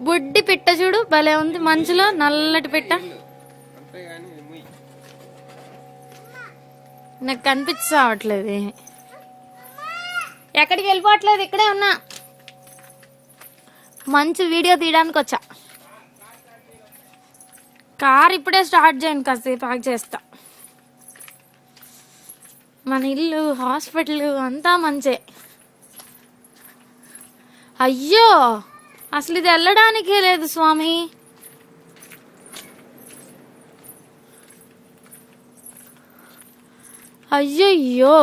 బుడ్డి పిట్ట చూడు భలే ఉంది, మంచులో నల్లటి పిట్ట. నాకు కనిపించవట్లేదు, ఎక్కడికి వెళ్ళిపోవట్లేదు, ఇక్కడే ఉన్నా. మంచి వీడియో తీయడానికి వచ్చా. కార్ ఇప్పుడే స్టార్ట్ చేయండి, కాసేపు ఆగి చేస్తా. మన ఇల్లు, హాస్పిటల్ అంతా మంచే. అయ్యో అసలు ఇది వెళ్ళడానికే లేదు స్వామి. అయ్యయ్యో,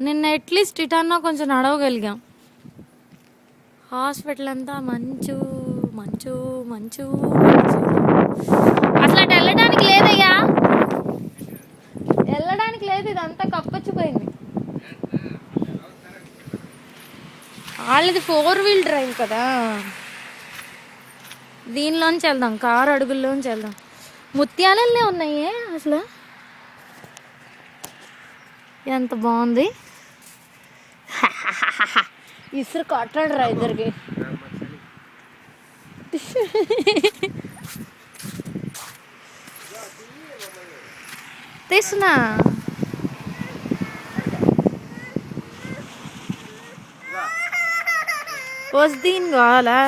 నిన్న అట్లీస్ట్ ఇటన్నా కొంచెం నడవగలిగాం. హాస్పిటల్ అంతా మంచు మంచు మంచు మంచు. అసలు అటు వెళ్ళడానికి లేదయ్యా, వెళ్ళడానికి లేదు, ఇదంతా కప్పచ్చిపోయింది. వాళ్ళది 4 వీల్ డ్రైవ్ కదా, దీనిలోంచి వెళ్దాం, కారు అడుగుల్లోంచి వెళ్దాం. ముత్యాలల్లే ఉన్నాయే అసలు, ఎంత బాగుంది. ఇసురు కొట్టాడు రా ఇద్దరికి. తీస్తున్నా, దీని కావాలా?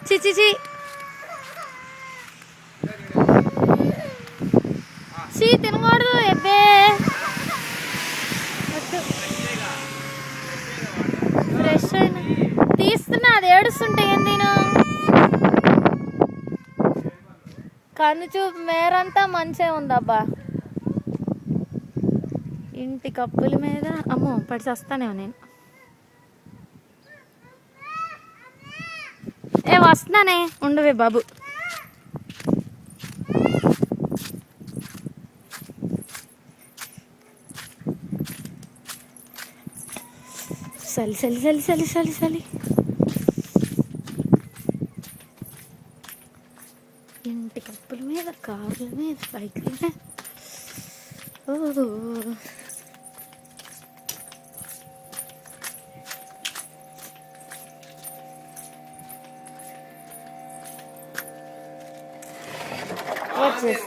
చిచి తినకూడదు ఎబ్బే. ఫ్రెష్ అయినా తీస్తున్నా, అది ఏడుస్తుంటే ఏం నేను. కన్ను చూపు మేరంతా మంచిగా ఉందబ్బా. ఇంటి కప్పుల మీద అమ్మో పడి వస్తానేమో నేను. వస్తున్నానే, ఉండవే బాబు. చలి చలి చలి చలి చలి చలి. ఇంటి కప్పుల మీద, కార్ల మీద, బైక్ల మీద. ఓ వచ్చేసి